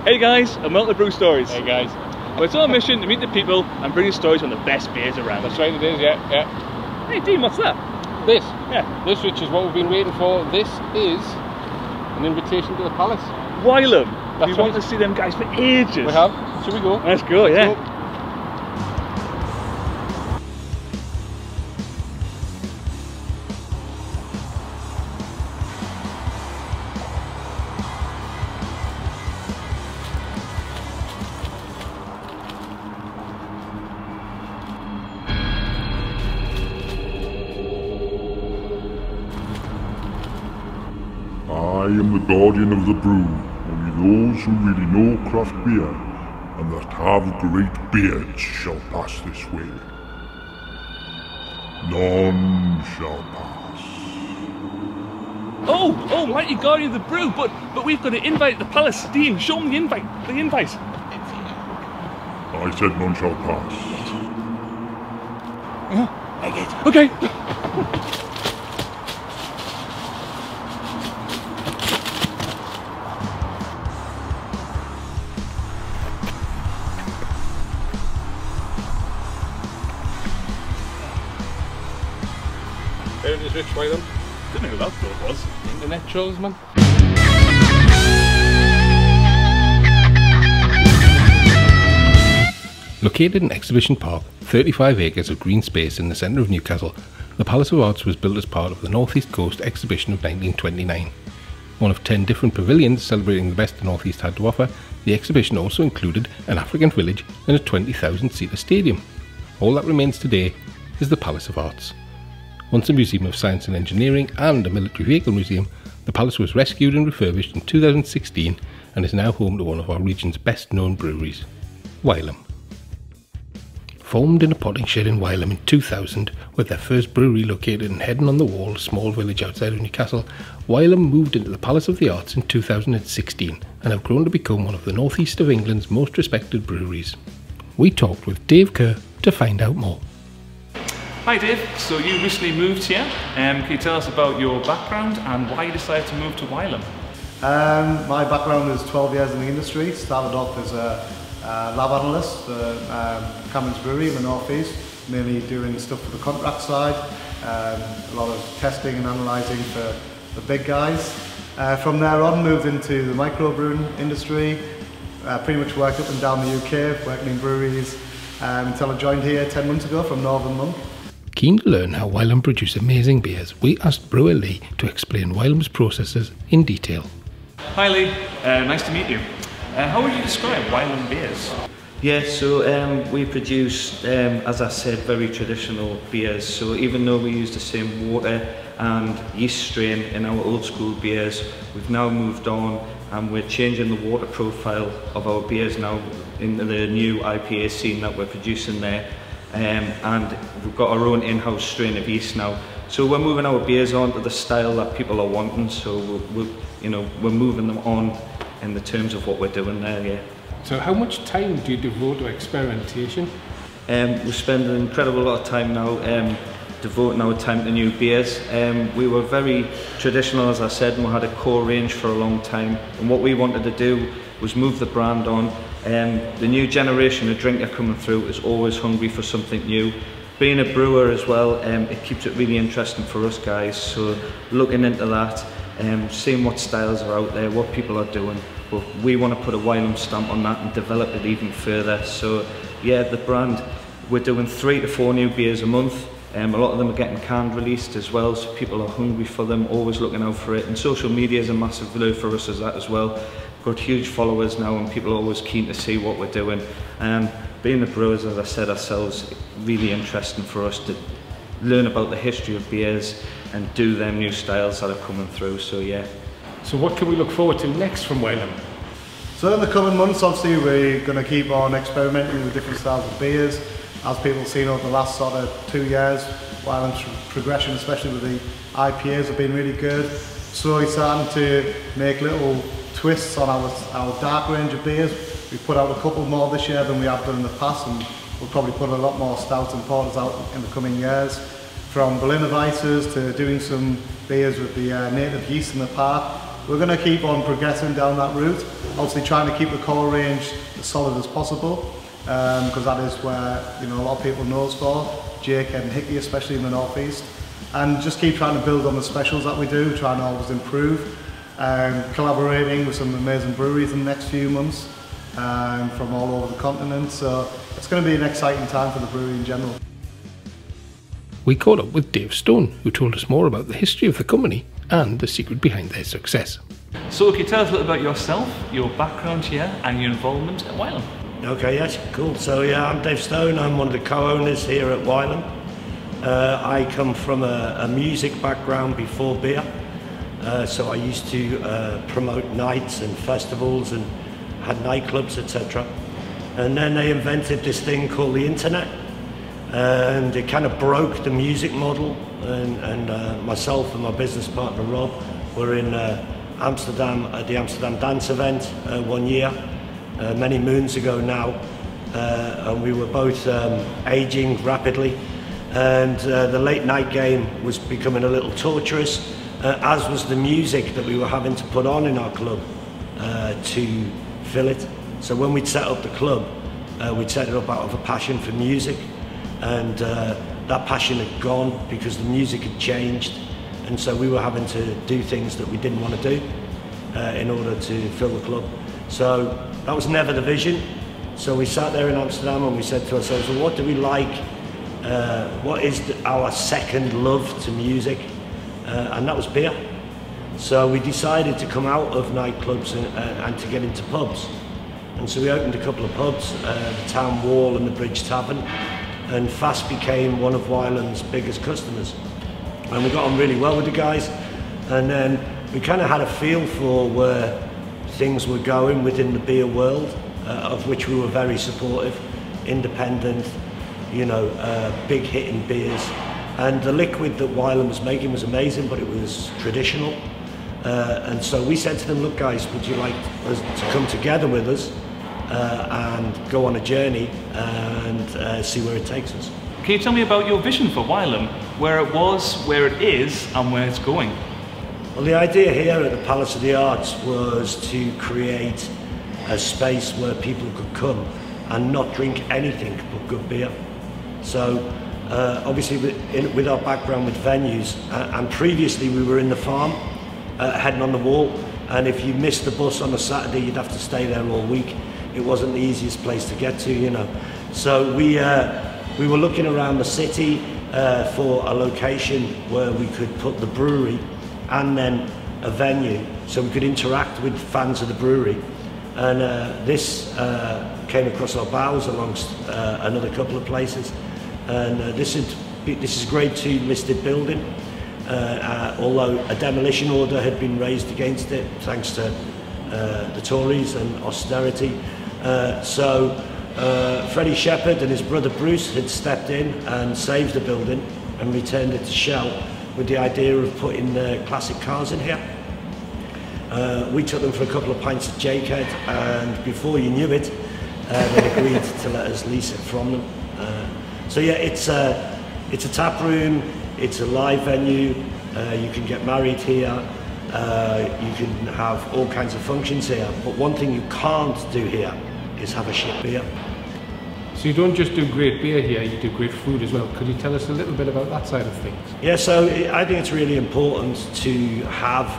Hey guys, I'm out at Brew Stories. Hey guys. Well, it's our mission to meet the people and bring you stories from the best beers around. That's right, it is, yeah. Hey Dean, what's that? This? Yeah. This, which is what we've been waiting for. This is an invitation to the palace. Wylam. That's We right. want to see them guys for ages. We have. Should we go? Let's go, yeah. Let's go. I am the guardian of the brew. Only those who really know craft beer and that have great beards shall pass this way. None shall pass. Oh, mighty guardian of the brew, but we've got to invite the palace. Dean, show them the invite. I said none shall pass. Okay. There it is, Rich Wylam. Didn't know who that thought was. Internet trolls, man. Located in Exhibition Park, 35 acres of green space in the centre of Newcastle, the Palace of Arts was built as part of the North East Coast Exhibition of 1929. One of 10 different pavilions celebrating the best the North East had to offer, the exhibition also included an African village and a 20,000-seater stadium. All that remains today is the Palace of Arts. Once a museum of science and engineering and a military vehicle museum, the palace was rescued and refurbished in 2016 and is now home to one of our region's best known breweries, Wylam. Formed in a potting shed in Wylam in 2000, with their first brewery located in Headon on the Wall, a small village outside of Newcastle, Wylam moved into the Palace of the Arts in 2016 and have grown to become one of the northeast of England's most respected breweries. We talked with Dave Kerr to find out more. Hi Dave, so you recently moved here. Can you tell us about your background and why you decided to move to Wylam? My background is 12 years in the industry. Started off as a lab analyst for Cameron's Brewery in the North East, mainly doing stuff for the contract side, a lot of testing and analysing for the big guys. From there on, moved into the microbrewing industry, pretty much worked up and down the UK, working in breweries, until I joined here 10 months ago from Northern Monk. Keen to learn how Wylam produce amazing beers, we asked brewer Lee to explain Wylam's processes in detail. Hi Lee, nice to meet you. How would you describe Wylam beers? Yeah, so we produce, as I said, very traditional beers. So even though we use the same water and yeast strain in our old school beers, we've now moved on and we're changing the water profile of our beers now into the new IPA scene that we're producing there. And we've got our own in-house strain of yeast now. So we're moving our beers on to the style that people are wanting. So we're moving them on in the terms of what we're doing there, yeah. So how much time do you devote to experimentation? We spend an incredible lot of time now devoting our time to new beers. We were very traditional, as I said, and we had a core range for a long time. And what we wanted to do was move the brand on. The new generation of drinker coming through is always hungry for something new. Being a brewer as well, it keeps it really interesting for us guys. So looking into that, seeing what styles are out there, what people are doing. But we want to put a Wylam stamp on that and develop it even further. So yeah, the brand, we're doing 3 to 4 new beers a month. A lot of them are getting canned released as well, so people are hungry for them, always looking out for it. And social media is a massive lure for us as that as well. Got huge followers now and people are always keen to see what we're doing. And being the brewers, as I said ourselves, really interesting for us to learn about the history of beers and do them new styles that are coming through, so yeah. So what can we look forward to next from Wylam? So in the coming months, obviously, we're going to keep on experimenting with different styles of beers. As people have seen over the last sort of 2 years, Wylam's progression, especially with the IPAs, have been really good. Slowly starting to make little twists on our dark range of beers. We've put out a couple more this year than we have done in the past, and we'll probably put a lot more stouts and porters out in the coming years. From Berliner Weisses to doing some beers with the native yeast in the part, we're going to keep on progressing down that route, obviously trying to keep the core range as solid as possible, because that is where, you know, a lot of people know us for, Jake and Hickey, especially in the northeast, and just keep trying to build on the specials that we do, trying to always improve, collaborating with some amazing breweries in the next few months from all over the continent. So it's going to be an exciting time for the brewery in general. We caught up with Dave Stone, who told us more about the history of the company and the secret behind their success. So can you tell us a little about yourself, your background here and your involvement at Wylam? Okay, yes, cool. So yeah, I'm Dave Stone, I'm one of the co-owners here at Wylam. I come from a music background before beer, so I used to promote nights and festivals and had nightclubs, etc. And then they invented this thing called the internet, and it kind of broke the music model, and myself and my business partner Rob were in Amsterdam at the Amsterdam Dance event one year, many moons ago now, and we were both aging rapidly, and the late night game was becoming a little torturous, as was the music that we were having to put on in our club to fill it. So when we'd set up the club, we'd set it up out of a passion for music, and that passion had gone because the music had changed, and so we were having to do things that we didn't want to do in order to fill the club. So that was never the vision. So we sat there in Amsterdam and we said to ourselves, well, what do we like? What is our second love to music? And that was beer. So we decided to come out of nightclubs and to get into pubs. And so we opened a couple of pubs, the Town Wall and the Bridge Tavern, and fast became one of Wylam's biggest customers. And we got on really well with the guys, and then we kind of had a feel for where things were going within the beer world, of which we were very supportive, independent, you know, big hitting beers. And the liquid that Wylam was making was amazing, but it was traditional. And so we said to them, look guys, would you like us to come together with us and go on a journey and see where it takes us? Can you tell me about your vision for Wylam, where it was, where it is, and where it's going? Well, the idea here at the Palace of the Arts was to create a space where people could come and not drink anything but good beer. So obviously with our background with venues, and previously we were in the farm, heading on the wall, and if you missed the bus on a Saturday you'd have to stay there all week. It wasn't the easiest place to get to, you know. So we were looking around the city for a location where we could put the brewery and then a venue so we could interact with fans of the brewery. And this came across our bows amongst another couple of places. And this is grade 2 listed building, although a demolition order had been raised against it thanks to the Tories and austerity. So Freddie Shepherd and his brother Bruce had stepped in and saved the building and returned it to shell with the idea of putting classic cars in here. We took them for a couple of pints of Jakehead, and before you knew it, they agreed to let us lease it from them. So yeah, it's a tap room, it's a live venue, you can get married here, you can have all kinds of functions here, but one thing you can't do here is have a shit beer. So you don't just do great beer here, you do great food as well. Could you tell us a little bit about that side of things? Yeah, so I think it's really important to have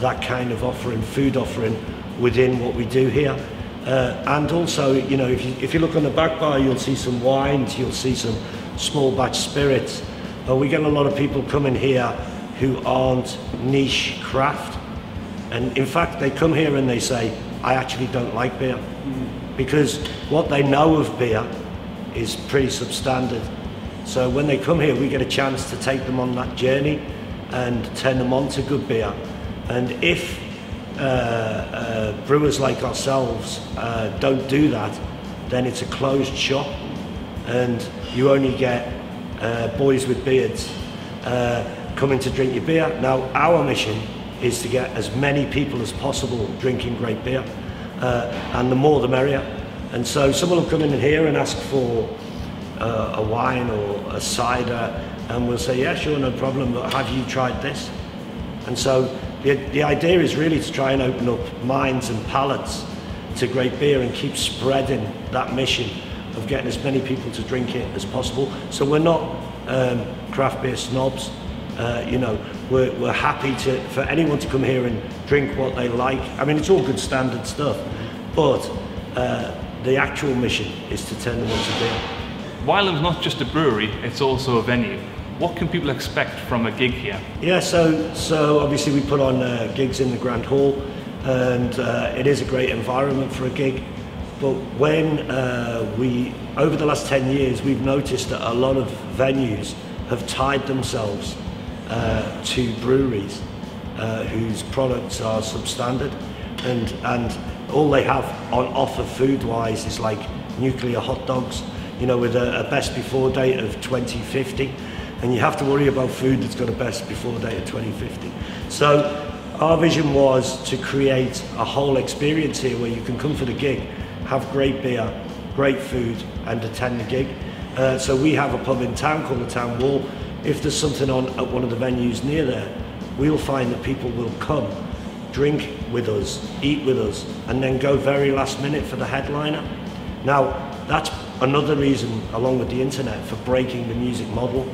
that kind of offering, food offering, within what we do here. And also, you know, if you look on the back bar, you'll see some wines, you'll see some small batch spirits. We get a lot of people coming here who aren't niche craft. And in fact, they come here and they say, I actually don't like beer. Because what they know of beer is pretty substandard. So when they come here, we get a chance to take them on that journey and turn them on to good beer. And if brewers like ourselves don't do that, then it's a closed shop, and you only get boys with beards coming to drink your beer. Now, our mission is to get as many people as possible drinking great beer, and the more the merrier. And so someone will come in here and ask for a wine or a cider, and we'll say, yeah, sure, no problem, but have you tried this? And so the idea is really to try and open up minds and palates to great beer and keep spreading that mission of getting as many people to drink it as possible. So we're not craft beer snobs. You know, we're happy for anyone to come here and drink what they like. I mean, it's all good standard stuff, but the actual mission is to turn them into beer. Wylam's not just a brewery, it's also a venue. What can people expect from a gig here? Yeah, so obviously we put on gigs in the Grand Hall, and it is a great environment for a gig. But when over the last 10 years, we've noticed that a lot of venues have tied themselves to breweries whose products are substandard, and all they have on offer food-wise is like nuclear hot dogs, you know, with a best before date of 2050, and you have to worry about food that's got a best before date of 2050. So our vision was to create a whole experience here where you can come for the gig, have great beer, great food, and attend the gig. So we have a pub in town called the Town Wall. If there's something on at one of the venues near there, we'll find that people will come, drink with us, eat with us, and then go very last minute for the headliner. Now, that's another reason, along with the internet, for breaking the music model,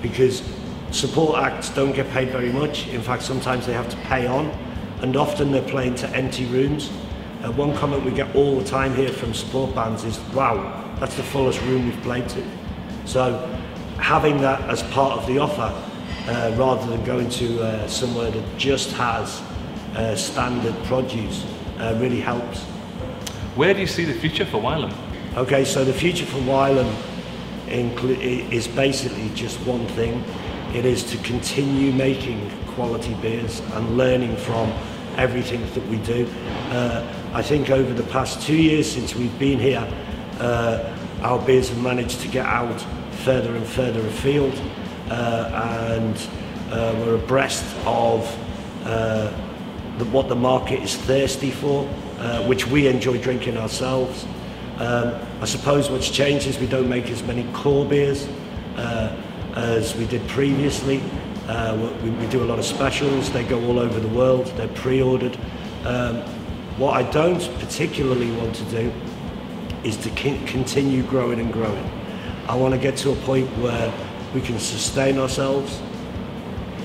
because support acts don't get paid very much. In fact, sometimes they have to pay on, and often they're playing to empty rooms. One comment we get all the time here from support bands is, wow, that's the fullest room we've played to. So having that as part of the offer, rather than going to somewhere that just has standard produce, really helps. Where do you see the future for Wylam? Okay, so the future for Wylam is basically just one thing. It is to continue making quality beers and learning from everything that we do. I think over the past 2 years since we've been here, our beers have managed to get out further and further afield, and we're abreast of what the market is thirsty for, which we enjoy drinking ourselves. I suppose what's changed is we don't make as many core beers as we did previously. We do a lot of specials, they go all over the world, they're pre-ordered. What I don't particularly want to do is to continue growing and growing. I want to get to a point where we can sustain ourselves,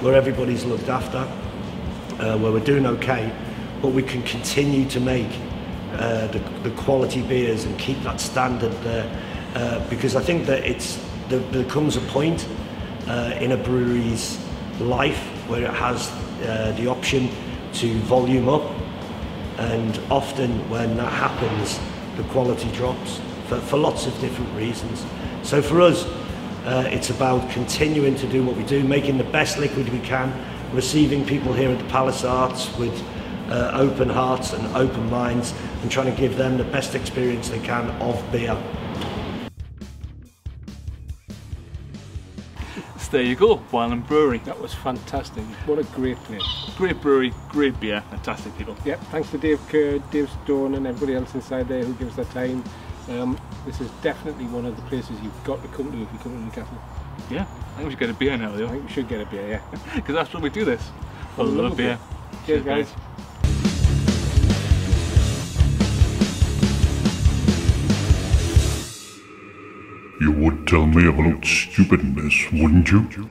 where everybody's looked after, where we're doing okay, but we can continue to make the quality beers and keep that standard there, because I think that there comes a point in a brewery's life where it has the option to volume up, and often when that happens the quality drops for lots of different reasons. So for us, it's about continuing to do what we do, making the best liquid we can, receiving people here at the Palace Arts with open hearts and open minds, and trying to give them the best experience they can of beer. So there you go, Wylam Brewery. That was fantastic. What a great place. Great brewery, great beer, fantastic people. Yep, thanks to Dave Kerr, Dave Stone and everybody else inside there who gives their time. This is definitely one of the places you've got to come to if you come to Newcastle. Yeah, I think we should get a beer now though. I think we should get a beer, yeah. Because that's what we do this. For the love of beer. Cheers guys. You would tell me about stupidness, wouldn't you?